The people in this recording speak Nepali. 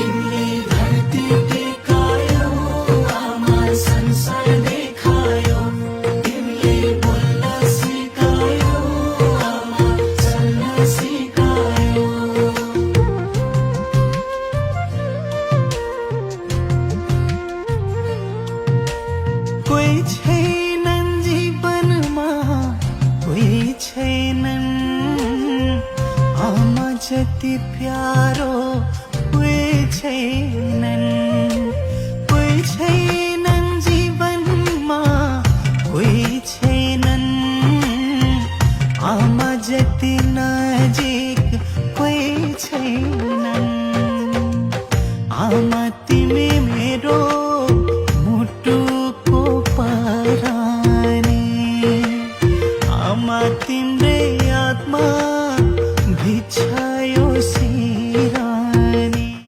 तिमीले धरती टेकायो आमा संसार देखायो तिमीले बोल्न सिकायो आमा चल्न सिकायो कोही छैनन् जीवनमा कोही छैनन् आमा जति प्यारो कोही छैनन् कोही छैनन् जीवनमा कोही छैनन् आमा जति नजिक कोही छैनन् आमा तिमी मेरो